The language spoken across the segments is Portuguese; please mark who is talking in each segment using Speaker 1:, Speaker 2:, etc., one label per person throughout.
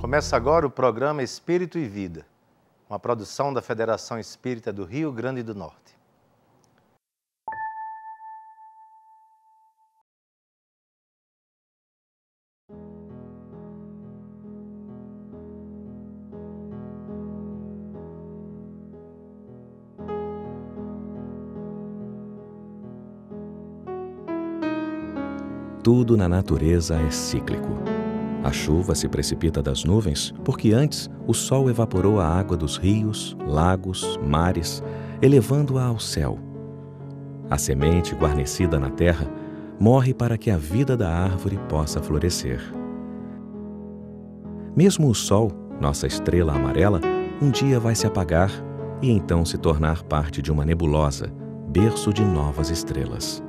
Speaker 1: Começa agora o programa Espírito e Vida, uma produção da Federação Espírita do Rio Grande do Norte.
Speaker 2: Tudo na natureza é cíclico. A chuva se precipita das nuvens porque antes o sol evaporou a água dos rios, lagos, mares, elevando-a ao céu. A semente guarnecida na terra morre para que a vida da árvore possa florescer. Mesmo o sol, nossa estrela amarela, um dia vai se apagar e então se tornar parte de uma nebulosa, berço de novas estrelas.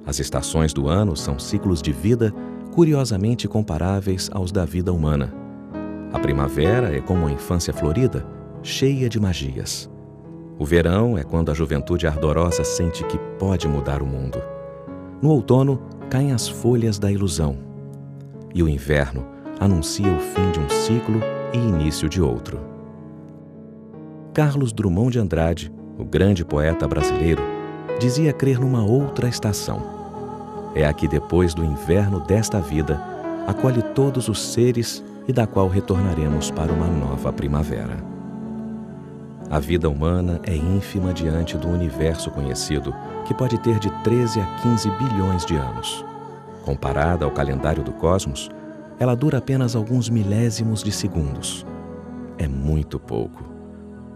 Speaker 2: As estações do ano são ciclos de vida curiosamente comparáveis aos da vida humana. A primavera é como a infância florida, cheia de magias. O verão é quando a juventude ardorosa sente que pode mudar o mundo. No outono, caem as folhas da ilusão. E o inverno anuncia o fim de um ciclo e início de outro. Carlos Drummond de Andrade, o grande poeta brasileiro, dizia crer numa outra estação. É a que depois do inverno desta vida acolhe todos os seres e da qual retornaremos para uma nova primavera. A vida humana é ínfima diante do universo conhecido, que pode ter de 13 a 15 bilhões de anos. Comparada ao calendário do cosmos, ela dura apenas alguns milésimos de segundos. É muito pouco.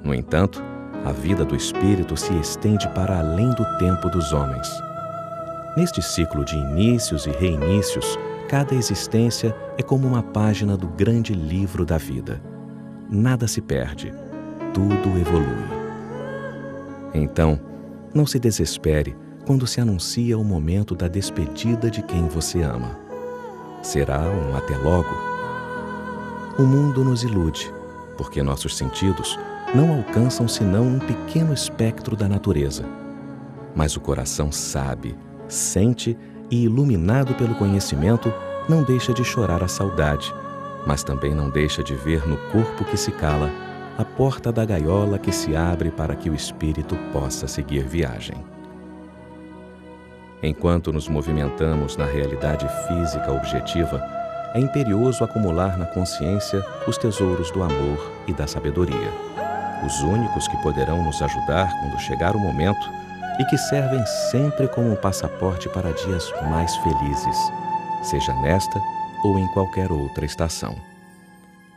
Speaker 2: No entanto, a vida do espírito se estende para além do tempo dos homens. Neste ciclo de inícios e reinícios, cada existência é como uma página do grande livro da vida. Nada se perde, tudo evolui. Então, não se desespere quando se anuncia o momento da despedida de quem você ama. Será um até logo. O mundo nos ilude, porque nossos sentidos não alcançam senão um pequeno espectro da natureza. Mas o coração sabe, sente e, iluminado pelo conhecimento, não deixa de chorar a saudade, mas também não deixa de ver no corpo que se cala a porta da gaiola que se abre para que o espírito possa seguir viagem. Enquanto nos movimentamos na realidade física objetiva, é imperioso acumular na consciência os tesouros do amor e da sabedoria, os únicos que poderão nos ajudar quando chegar o momento e que servem sempre como um passaporte para dias mais felizes, seja nesta ou em qualquer outra estação.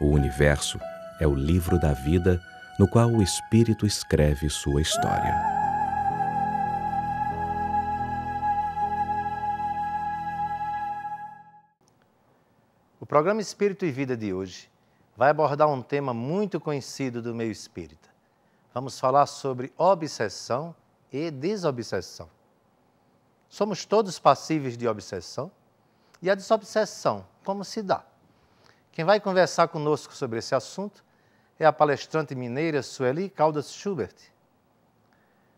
Speaker 2: O universo é o livro da vida no qual o espírito escreve sua história.
Speaker 1: O programa Espírito e Vida de hoje vai abordar um tema muito conhecido do meio espírita. Vamos falar sobre obsessão e desobsessão. Somos todos passíveis de obsessão? E a desobsessão, como se dá? Quem vai conversar conosco sobre esse assunto é a palestrante mineira Sueli Caldas Schubert.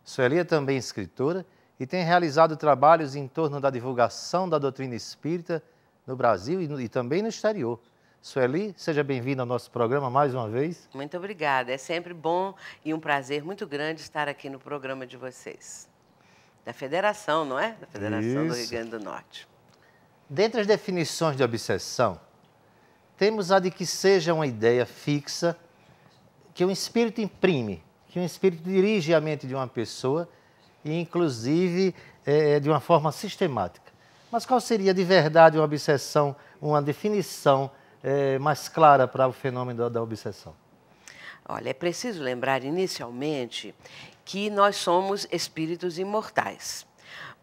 Speaker 1: Sueli é também escritora e tem realizado trabalhos em torno da divulgação da doutrina espírita no Brasil e também no exterior. Sueli, seja bem-vinda ao nosso programa mais uma vez.
Speaker 3: Muito obrigada. É sempre bom e um prazer muito grande estar aqui no programa de vocês. Da Federação, não é? Da Federação do Rio Grande do Norte.
Speaker 1: Dentre as definições de obsessão, temos a de que seja uma ideia fixa, que um espírito imprime, que um espírito dirige a mente de uma pessoa e, inclusive, de uma forma sistemática. Mas qual seria de verdade uma obsessão, uma definição mais clara para o fenômeno da obsessão?
Speaker 3: Olha, é preciso lembrar inicialmente que nós somos espíritos imortais.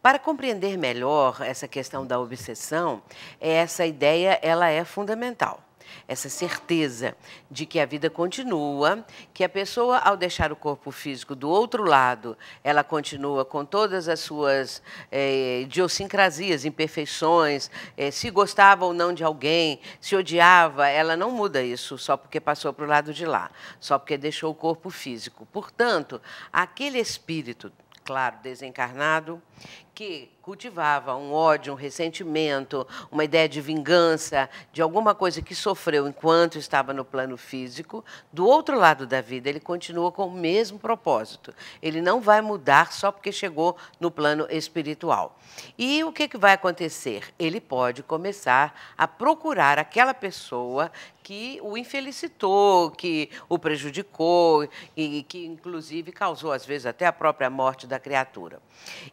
Speaker 3: Para compreender melhor essa questão da obsessão, essa ideia ela é fundamental. Essa certeza de que a vida continua, que a pessoa, ao deixar o corpo físico do outro lado, ela continua com todas as suas idiosincrasias, imperfeições, se gostava ou não de alguém, se odiava, ela não muda isso só porque passou para o lado de lá, só porque deixou o corpo físico. Portanto, aquele espírito, claro, desencarnado, que cultivava um ódio, um ressentimento, uma ideia de vingança, de alguma coisa que sofreu enquanto estava no plano físico, do outro lado da vida ele continua com o mesmo propósito. Ele não vai mudar só porque chegou no plano espiritual. E o que vai acontecer? Ele pode começar a procurar aquela pessoa que o infelicitou, que o prejudicou e que, inclusive, causou, às vezes, até a própria morte da criatura.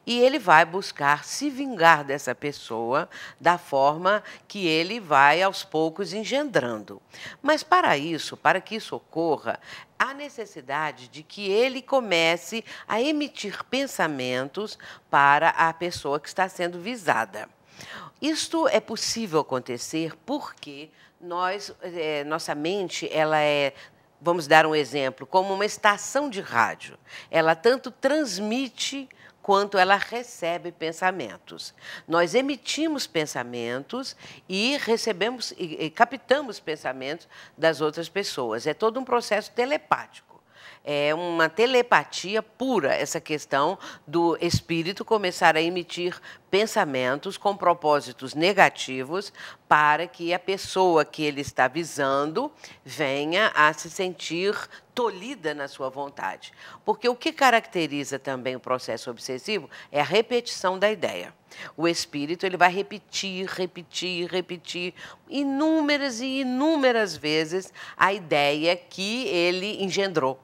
Speaker 3: E ele vai buscar se vingar dessa pessoa da forma que ele vai, aos poucos, engendrando. Mas, para isso, para que isso ocorra, há necessidade de que ele comece a emitir pensamentos para a pessoa que está sendo visada. Isto é possível acontecer porque nossa mente, ela é, vamos dar um exemplo, como uma estação de rádio. Ela tanto transmite quanto ela recebe pensamentos. Nós emitimos pensamentos e recebemos e captamos pensamentos das outras pessoas. É todo um processo telepático. É uma telepatia pura essa questão do espírito começar a emitir pensamentos com propósitos negativos para que a pessoa que ele está visando venha a se sentir tolhida na sua vontade. Porque o que caracteriza também o processo obsessivo é a repetição da ideia. O espírito ele vai repetir inúmeras e inúmeras vezes a ideia que ele engendrou,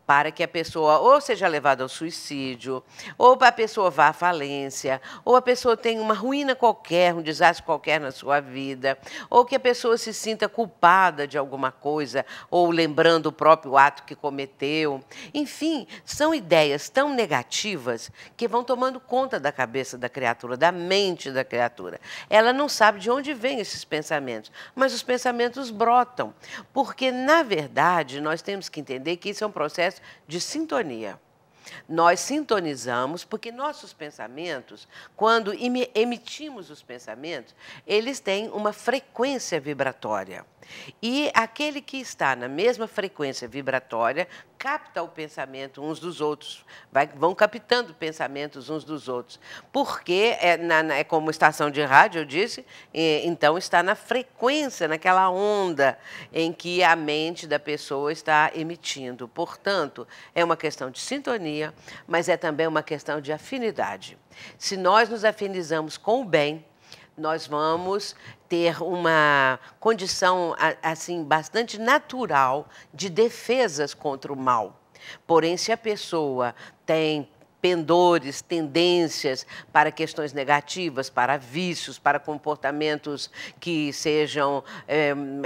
Speaker 3: para que a pessoa ou seja levada ao suicídio, ou a pessoa vá à falência, ou a pessoa tenha uma ruína qualquer, um desastre qualquer na sua vida, ou que a pessoa se sinta culpada de alguma coisa, ou lembrando o próprio ato que cometeu. Enfim, são ideias tão negativas que vão tomando conta da cabeça da criatura, da mente da criatura. Ela não sabe de onde vêm esses pensamentos, mas os pensamentos brotam, porque, na verdade, nós temos que entender que isso é um processo de sintonia. Nós sintonizamos porque nossos pensamentos, quando emitimos os pensamentos, eles têm uma frequência vibratória. E aquele que está na mesma frequência vibratória capta o pensamento uns dos outros, vão captando pensamentos uns dos outros. Porque é como estação de rádio, eu disse, então está na frequência, naquela onda em que a mente da pessoa está emitindo. Portanto, é uma questão de sintonia, mas é também uma questão de afinidade. Se nós nos afinizamos com o bem, nós vamos ter uma condição assim bastante natural de defesas contra o mal. Porém, se a pessoa tem pendores, tendências para questões negativas, para vícios, para comportamentos que sejam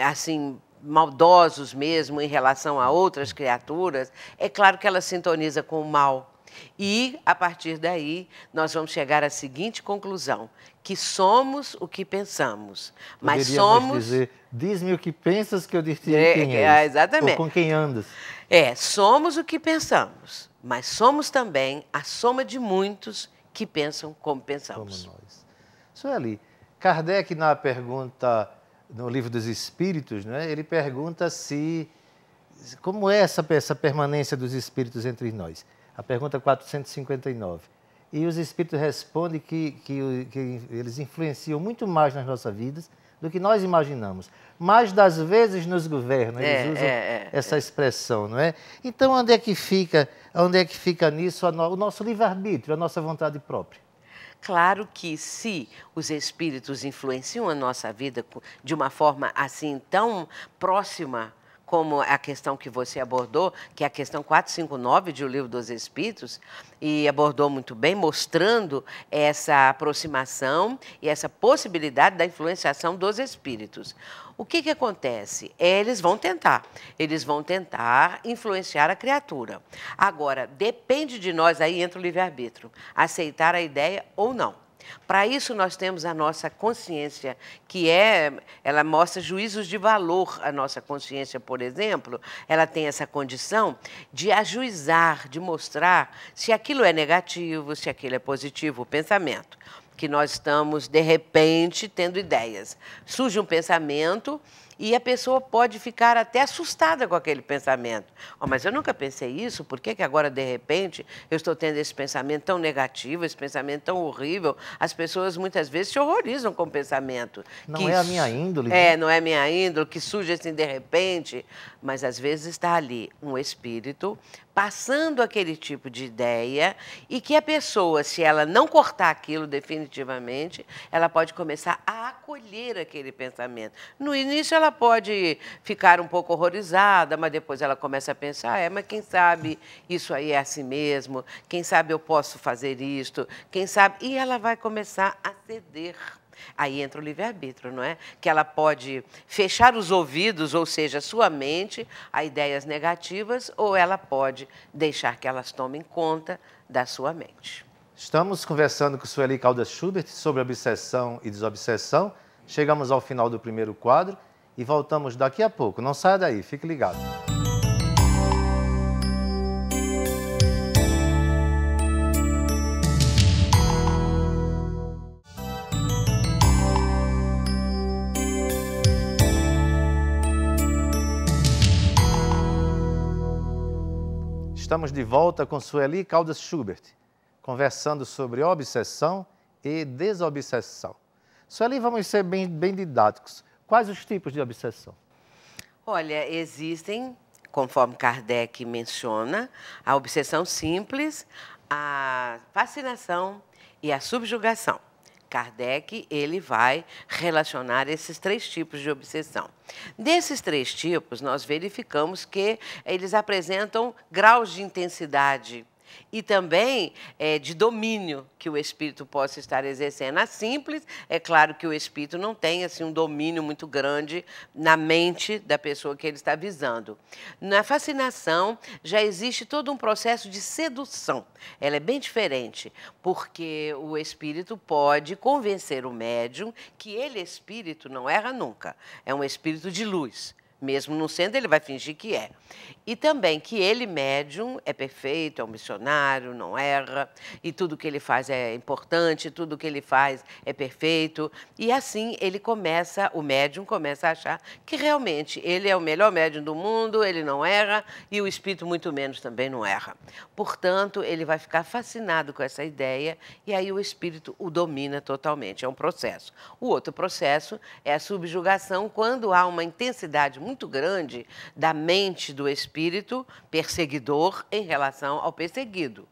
Speaker 3: assim maldosos mesmo em relação a outras criaturas, é claro que ela sintoniza com o mal. E, a partir daí, nós vamos chegar à seguinte conclusão, que somos o que pensamos. Mas somos
Speaker 1: dizer, diz-me o que pensas que eu direi quem és.
Speaker 3: Exatamente.
Speaker 1: Ou com quem andas.
Speaker 3: Somos o que pensamos, mas somos também a soma de muitos que pensam como pensamos.
Speaker 1: Como nós. Sueli, Kardec, na pergunta, no Livro dos Espíritos, né, ele pergunta como é essa permanência dos espíritos entre nós. A pergunta 459. E os espíritos respondem que eles influenciam muito mais nas nossas vidas do que nós imaginamos. Mais das vezes nos governam, eles usam essa expressão, não é? Então, onde é que fica nisso o nosso livre-arbítrio, a nossa vontade própria?
Speaker 3: Claro que se os espíritos influenciam a nossa vida de uma forma assim tão próxima, como a questão que você abordou, que é a questão 459 de O Livro dos Espíritos, e abordou muito bem, mostrando essa aproximação e essa possibilidade da influenciação dos espíritos. O que acontece? Eles vão tentar influenciar a criatura. Agora, depende de nós, aí entra o livre-arbítrio, aceitar a ideia ou não. Para isso, nós temos a nossa consciência, ela mostra juízos de valor. A nossa consciência, por exemplo, ela tem essa condição de ajuizar, de mostrar se aquilo é negativo, se aquilo é positivo, o pensamento. Que nós estamos, de repente, tendo ideias. Surge um pensamento E a pessoa pode ficar até assustada com aquele pensamento. Oh, mas eu nunca pensei isso, por que agora, de repente, eu estou tendo esse pensamento tão negativo, esse pensamento tão horrível? As pessoas muitas vezes se horrorizam com o pensamento.
Speaker 1: Não é a minha índole.
Speaker 3: Não é a minha índole, que surge assim de repente. Mas às vezes está ali um espírito passando aquele tipo de ideia e que a pessoa, se ela não cortar aquilo definitivamente, ela pode começar a acolher aquele pensamento. No início ela pode ficar um pouco horrorizada, mas depois ela começa a pensar, mas quem sabe isso aí é assim mesmo, quem sabe eu posso fazer isto, quem sabe... E ela vai começar a ceder. Aí entra o livre-arbítrio, não é? Que ela pode fechar os ouvidos, ou seja, sua mente, a ideias negativas, ou ela pode deixar que elas tomem conta da sua mente.
Speaker 1: Estamos conversando com Sueli Caldas Schubert sobre obsessão e desobsessão. Chegamos ao final do primeiro quadro e voltamos daqui a pouco. Não saia daí, fique ligado. Estamos de volta com Sueli Caldas Schubert, conversando sobre obsessão e desobsessão. Sueli, vamos ser bem didáticos. Quais os tipos de obsessão?
Speaker 3: Olha, existem, conforme Kardec menciona, a obsessão simples, a fascinação e a subjugação. Kardec, ele vai relacionar esses três tipos de obsessão. Desses três tipos, nós verificamos que eles apresentam graus de intensidade e também de domínio que o espírito possa estar exercendo. A simples, é claro que o espírito não tem assim, um domínio muito grande na mente da pessoa que ele está visando. Na fascinação, já existe todo um processo de sedução. Ela é bem diferente, porque o espírito pode convencer o médium que ele, espírito, não erra nunca. É um espírito de luz. Mesmo não sendo, ele vai fingir que é. E também que ele, médium, é perfeito, é um missionário, não erra, e tudo que ele faz é importante, tudo que ele faz é perfeito. E assim ele começa, o médium começa a achar que realmente ele é o melhor médium do mundo, ele não erra, e o espírito muito menos também não erra. Portanto, ele vai ficar fascinado com essa ideia, e aí o espírito o domina totalmente. É um processo. O outro processo é a subjugação, quando há uma intensidade muito grande da mente do espírito perseguidor em relação ao perseguido.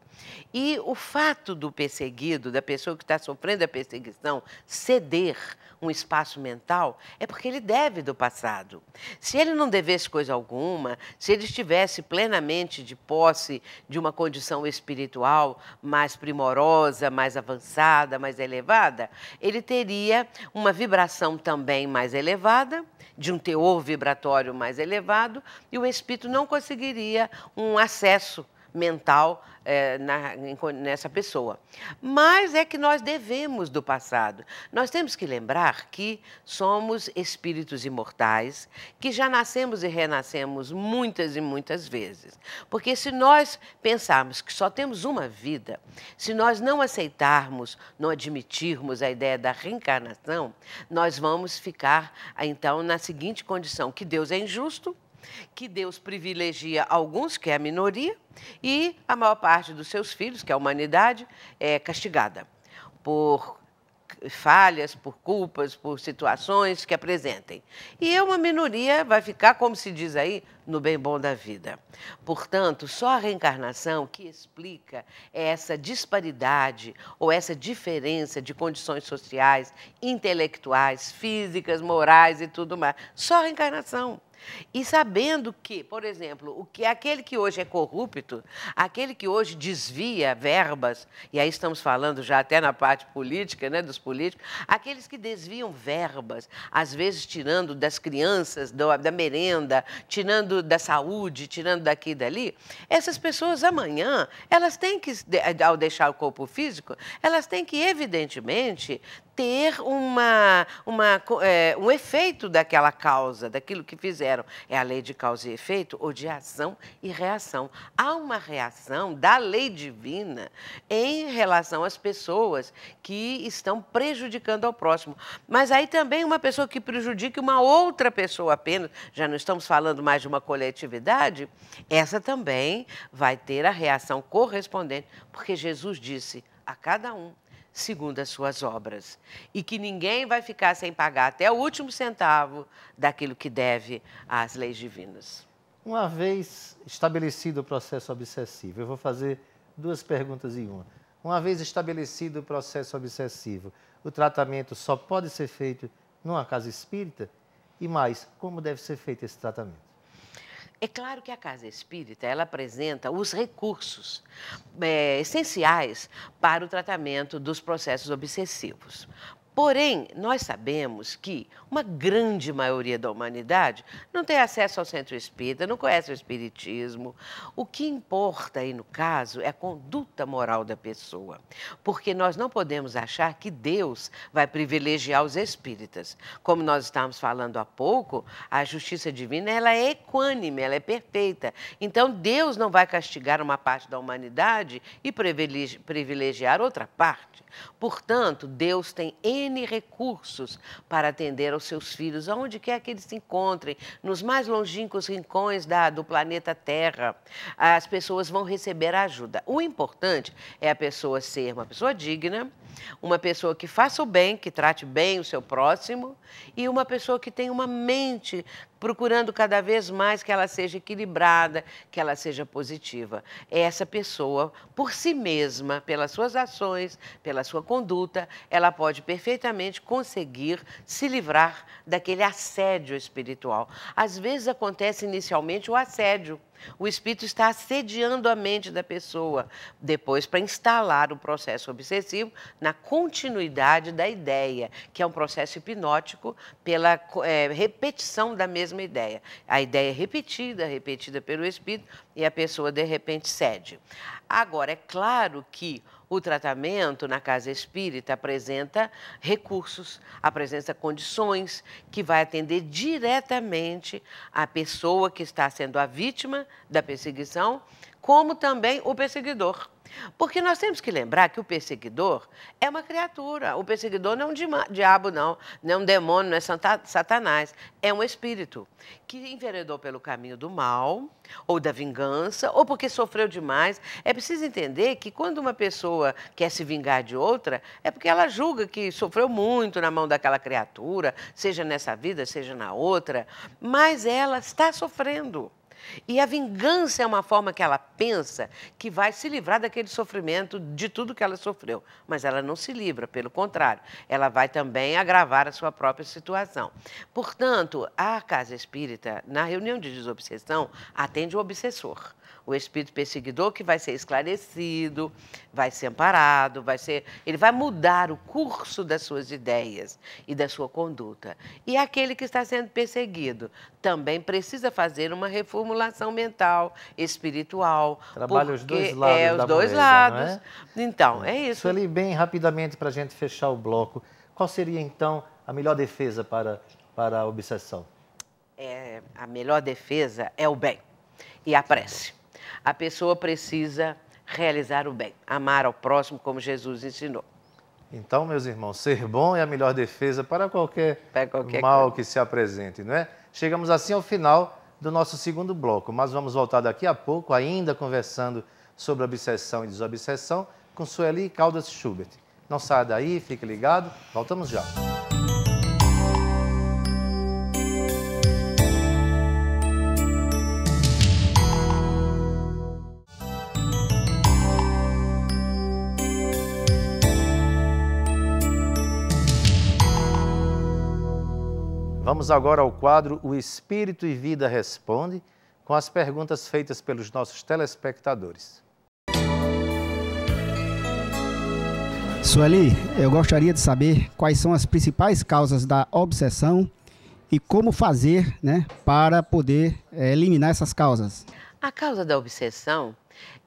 Speaker 3: E o fato do perseguido, da pessoa que está sofrendo a perseguição, ceder um espaço mental, é porque ele deve do passado. Se ele não devesse coisa alguma, se ele estivesse plenamente de posse de uma condição espiritual mais primorosa, mais avançada, mais elevada, ele teria uma vibração também mais elevada, de um teor vibratório mais elevado, e o espírito não conseguiria um acesso mental nessa pessoa. Mas é que nós devemos do passado. Nós temos que lembrar que somos espíritos imortais, que já nascemos e renascemos muitas e muitas vezes. Porque se nós pensarmos que só temos uma vida, se nós não aceitarmos, não admitirmos a ideia da reencarnação, nós vamos ficar, então, na seguinte condição, que Deus é injusto, que Deus privilegia alguns, que é a minoria, e a maior parte dos seus filhos, que é a humanidade, é castigada por falhas, por culpas, por situações que apresentem. E uma minoria vai ficar, como se diz aí, no bem bom da vida. Portanto, só a reencarnação que explica essa disparidade ou essa diferença de condições sociais, intelectuais, físicas, morais e tudo mais. Só a reencarnação. E sabendo que, por exemplo, o que aquele que hoje é corrupto, aquele que hoje desvia verbas, e aí estamos falando já até na parte política, né, dos políticos, aqueles que desviam verbas, às vezes tirando das crianças, da merenda, tirando da saúde, tirando daqui e dali, essas pessoas amanhã, elas têm que, ao deixar o corpo físico, elas têm que, evidentemente, ter um efeito daquela causa, daquilo que fizeram. É a lei de causa e efeito ou de ação e reação. Há uma reação da lei divina em relação às pessoas que estão prejudicando ao próximo. Mas aí também uma pessoa que prejudique uma outra pessoa apenas, já não estamos falando mais de uma coletividade, essa também vai ter a reação correspondente, porque Jesus disse a cada um segundo as suas obras, e que ninguém vai ficar sem pagar até o último centavo daquilo que deve às leis divinas.
Speaker 1: Uma vez estabelecido o processo obsessivo, eu vou fazer duas perguntas em uma. Uma vez estabelecido o processo obsessivo, o tratamento só pode ser feito numa casa espírita? E mais, como deve ser feito esse tratamento?
Speaker 3: É claro que a casa espírita, ela apresenta os recursos essenciais para o tratamento dos processos obsessivos. Porém, nós sabemos que uma grande maioria da humanidade não tem acesso ao centro espírita, não conhece o espiritismo. O que importa aí, no caso, é a conduta moral da pessoa. Porque nós não podemos achar que Deus vai privilegiar os espíritas. Como nós estávamos falando há pouco, a justiça divina, ela é equânime, ela é perfeita. Então, Deus não vai castigar uma parte da humanidade e privilegiar outra parte. Portanto, Deus tem N recursos para atender aos seus filhos, aonde quer que eles se encontrem, nos mais longínquos rincões do planeta Terra. As pessoas vão receber ajuda. O importante é a pessoa ser uma pessoa digna, uma pessoa que faça o bem, que trate bem o seu próximo, e uma pessoa que tenha uma mente procurando cada vez mais que ela seja equilibrada, que ela seja positiva. Essa pessoa, por si mesma, pelas suas ações, pela sua conduta, ela pode perfeitamente conseguir se livrar daquele assédio espiritual. Às vezes acontece inicialmente o assédio. O espírito está assediando a mente da pessoa, depois para instalar o processo obsessivo na continuidade da ideia, que é um processo hipnótico pela repetição da mesma ideia. A ideia é repetida pelo espírito e a pessoa de repente cede. Agora, é claro que o tratamento na casa espírita apresenta recursos, apresenta condições que vai atender diretamente a pessoa que está sendo a vítima da perseguição, como também o perseguidor. Porque nós temos que lembrar que o perseguidor é uma criatura. O perseguidor não é um diabo, não é um demônio, não é Satanás. É um espírito que enveredou pelo caminho do mal, ou da vingança, ou porque sofreu demais. É preciso entender que quando uma pessoa quer se vingar de outra, é porque ela julga que sofreu muito na mão daquela criatura, seja nessa vida, seja na outra, mas ela está sofrendo. E a vingança é uma forma que ela pensa que vai se livrar daquele sofrimento, de tudo que ela sofreu. Mas ela não se livra, pelo contrário, ela vai também agravar a sua própria situação. Portanto, a casa espírita, na reunião de desobsessão, atende o obsessor. O espírito perseguidor que vai ser esclarecido, vai ser amparado, ele vai mudar o curso das suas ideias e da sua conduta. E aquele que está sendo perseguido também precisa fazer uma reformulação mental, espiritual.
Speaker 1: Trabalha os dois lados
Speaker 3: os dois lados. Não é? Então, é isso.
Speaker 1: Sueli, bem rapidamente para a gente fechar o bloco, qual seria então a melhor defesa para a obsessão?
Speaker 3: A melhor defesa é o bem e a prece. A pessoa precisa realizar o bem, amar ao próximo como Jesus ensinou.
Speaker 1: Então, meus irmãos, ser bom é a melhor defesa para qualquer mal que se apresente, não é? Chegamos assim ao final do nosso segundo bloco, mas vamos voltar daqui a pouco, ainda conversando sobre obsessão e desobsessão, com Sueli Caldas Schubert. Não saia daí, fique ligado, voltamos já. Vamos agora ao quadro O Espírito e Vida Responde, com as perguntas feitas pelos nossos telespectadores.
Speaker 4: Sueli, eu gostaria de saber quais são as principais causas da obsessão e como fazer, para poder eliminar essas causas.
Speaker 3: A causa da obsessão,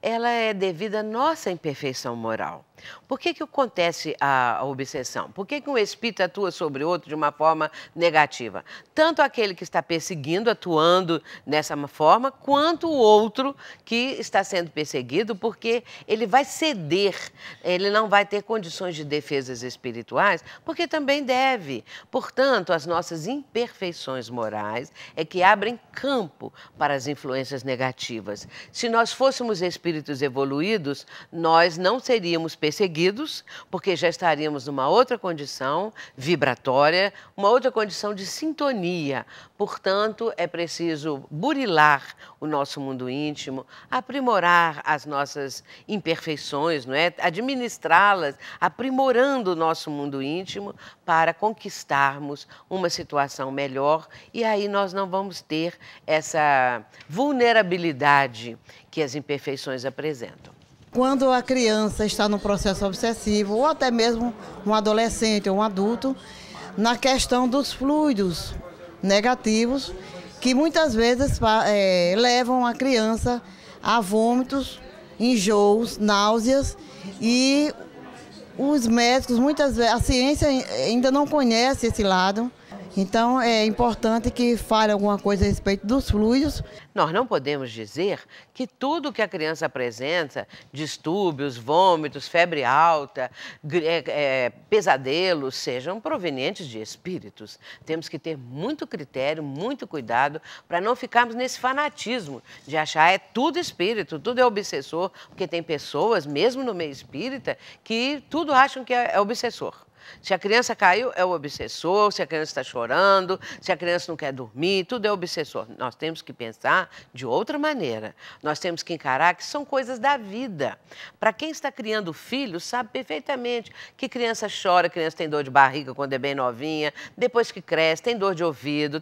Speaker 3: ela é devido à nossa imperfeição moral. Por que acontece a obsessão? Por que um espírito atua sobre outro de uma forma negativa? Tanto aquele que está perseguindo, atuando nessa forma, quanto o outro que está sendo perseguido, porque ele vai ceder, ele não vai ter condições de defesas espirituais, porque também deve. Portanto, as nossas imperfeições morais é que abrem campo para as influências negativas. Se nós fôssemos espíritos evoluídos, nós não seríamos perseguidos, porque já estaríamos numa outra condição vibratória, uma outra condição de sintonia. Portanto, é preciso burilar o nosso mundo íntimo, aprimorar as nossas imperfeições, não é? Administrá-las, aprimorando o nosso mundo íntimo para conquistarmos uma situação melhor, e aí nós não vamos ter essa vulnerabilidade que as imperfeições apresentam.
Speaker 5: Quando a criança está no processo obsessivo, ou até mesmo um adolescente ou um adulto, na questão dos fluidos negativos, que muitas vezes levam a criança a vômitos, enjoos, náuseas, e os médicos, muitas vezes, a ciência ainda não conhece esse lado. Então, é importante que fale alguma coisa a respeito dos fluidos.
Speaker 3: Nós não podemos dizer que tudo que a criança apresenta, distúrbios, vômitos, febre alta, pesadelos, sejam provenientes de espíritos. Temos que ter muito critério, muito cuidado, para não ficarmos nesse fanatismo de achar tudo espírito, tudo é obsessor, porque tem pessoas, mesmo no meio espírita, que tudo acham que é obsessor. Se a criança caiu, é o obsessor, se a criança está chorando, se a criança não quer dormir, tudo é obsessor. Nós temos que pensar de outra maneira. Nós temos que encarar que são coisas da vida. Para quem está criando filho, sabe perfeitamente que criança chora, criança tem dor de barriga quando é bem novinha, depois que cresce, tem dor de ouvido,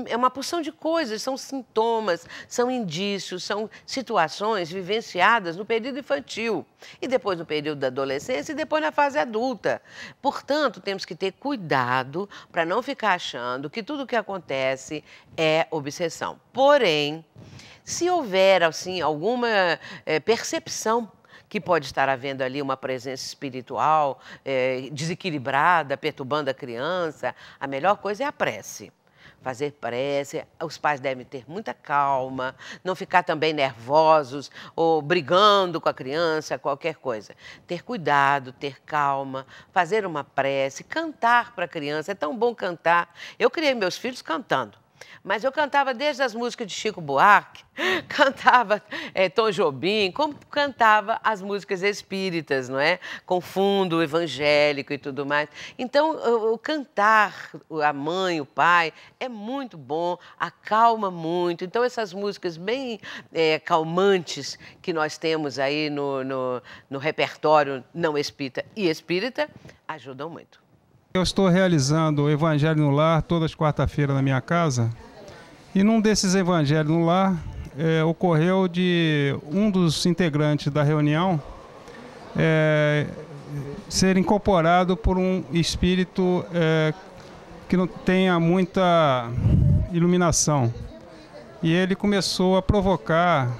Speaker 3: é uma porção de coisas, são sintomas, são indícios, são situações vivenciadas no período infantil, e depois no período da adolescência e depois na fase adulta. Portanto, temos que ter cuidado para não ficar achando que tudo o que acontece é obsessão. Porém, se houver, assim, alguma percepção que pode estar havendo ali uma presença espiritual desequilibrada, perturbando a criança, a melhor coisa é a prece. Fazer prece, os pais devem ter muita calma, não ficar também nervosos ou brigando com a criança, qualquer coisa. Ter cuidado, ter calma, fazer uma prece, cantar para a criança. É tão bom cantar. Eu criei meus filhos cantando. Mas eu cantava desde as músicas de Chico Buarque, cantava Tom Jobim, como cantava as músicas espíritas, não é? Com fundo evangélico e tudo mais. Então, o cantar, a mãe, o pai, é muito bom, acalma muito. Então, essas músicas bem calmantes que nós temos aí no repertório não espírita e espírita, ajudam muito.
Speaker 6: Eu estou realizando o Evangelho no Lar todas as quarta-feiras na minha casa, e num desses Evangelhos no Lar ocorreu de um dos integrantes da reunião ser incorporado por um espírito que não tenha muita iluminação. E ele começou a provocar,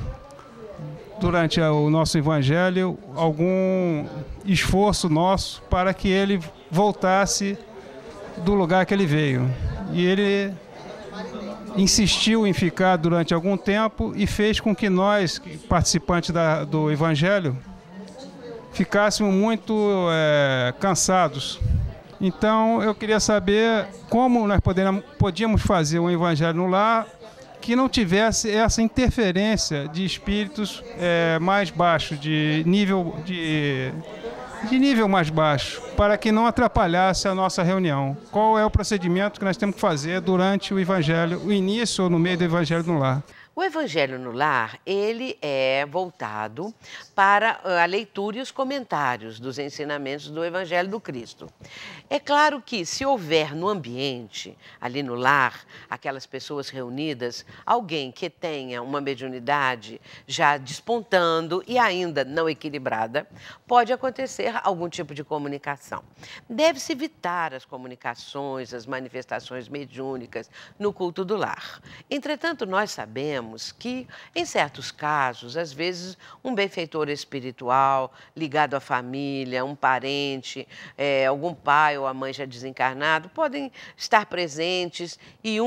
Speaker 6: durante o nosso Evangelho, algum esforço nosso para que ele voltasse do lugar que ele veio. E ele insistiu em ficar durante algum tempo e fez com que nós, participantes do Evangelho, ficássemos muito cansados. Então, eu queria saber como nós podíamos fazer um Evangelho no Lar que não tivesse essa interferência de espíritos mais baixos, de nível mais baixo, para que não atrapalhasse a nossa reunião. Qual é o procedimento que nós temos que fazer durante o Evangelho, o início ou no meio do Evangelho no Lar?
Speaker 3: O Evangelho no Lar, ele é voltado para a leitura e os comentários dos ensinamentos do Evangelho do Cristo. É claro que, se houver no ambiente, ali no lar, aquelas pessoas reunidas, alguém que tenha uma mediunidade já despontando e ainda não equilibrada, pode acontecer algum tipo de comunicação. Deve-se evitar as comunicações, as manifestações mediúnicas no culto do lar. Entretanto, nós sabemos sabemos que, em certos casos, às vezes, um benfeitor espiritual ligado à família, um parente, algum pai ou a mãe já desencarnado, podem estar presentes e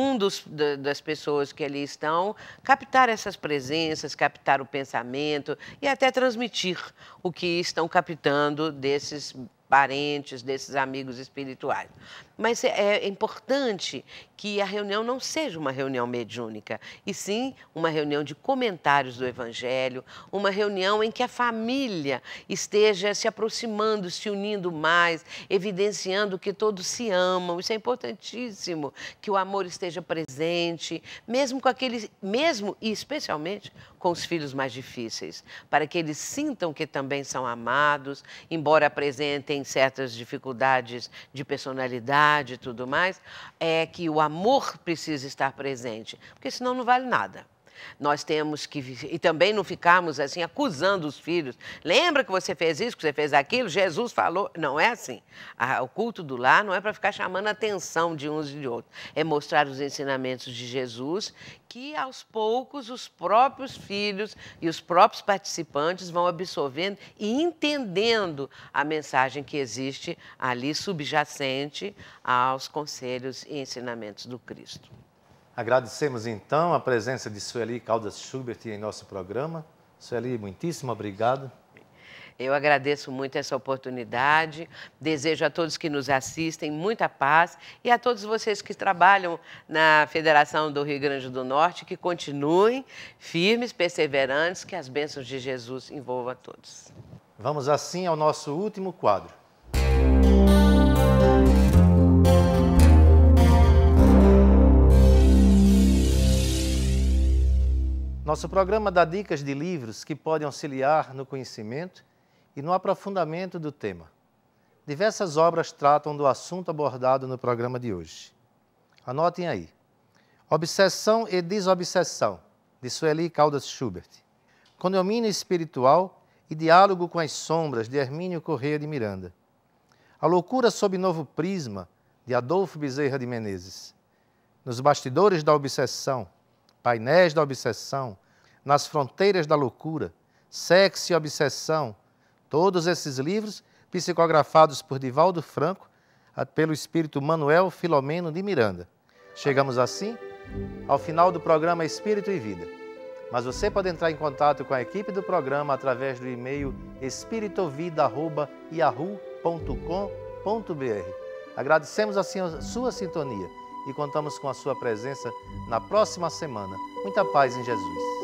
Speaker 3: das pessoas que ali estão captar essas presenças, captar o pensamento e até transmitir o que estão captando desses parentes, desses amigos espirituais. Mas é importante que a reunião não seja uma reunião mediúnica, e sim uma reunião de comentários do Evangelho, uma reunião em que a família esteja se aproximando, se unindo mais, evidenciando que todos se amam. Isso é importantíssimo, que o amor esteja presente, mesmo e especialmente com os filhos mais difíceis, para que eles sintam que também são amados, embora apresentem certas dificuldades de personalidade e tudo mais, é que o amor precisa estar presente, porque senão não vale nada. Nós temos que, e também não ficarmos assim acusando os filhos. Lembra que você fez isso, que você fez aquilo? Jesus falou. Não é assim. O culto do lar não é para ficar chamando a atenção de uns e de outros. É mostrar os ensinamentos de Jesus que, aos poucos, os próprios filhos e os próprios participantes vão absorvendo e entendendo a mensagem que existe ali subjacente aos conselhos e ensinamentos do Cristo.
Speaker 1: Agradecemos, então, a presença de Sueli Caldas Schubert em nosso programa. Sueli, muitíssimo obrigado.
Speaker 3: Eu agradeço muito essa oportunidade, desejo a todos que nos assistem muita paz e a todos vocês que trabalham na Federação do Rio Grande do Norte, que continuem firmes, perseverantes, que as bênçãos de Jesus envolvam a todos.
Speaker 1: Vamos assim ao nosso último quadro. Nosso programa dá dicas de livros que podem auxiliar no conhecimento e no aprofundamento do tema. Diversas obras tratam do assunto abordado no programa de hoje. Anotem aí. Obsessão e Desobsessão, de Sueli Caldas Schubert. Condomínio Espiritual e Diálogo com as Sombras, de Hermínio Corrêa de Miranda. A Loucura sob Novo Prisma, de Adolfo Bezerra de Menezes. Nos Bastidores da Obsessão, Painéis da Obsessão, Nas Fronteiras da Loucura, Sexo e Obsessão, todos esses livros psicografados por Divaldo Franco, pelo espírito Manuel Filomeno de Miranda. Chegamos assim ao final do programa Espírito e Vida. Mas você pode entrar em contato com a equipe do programa através do e-mail espiritovida@yahoo.com.br. Agradecemos assim a sua sintonia e contamos com a sua presença na próxima semana. Muita paz em Jesus.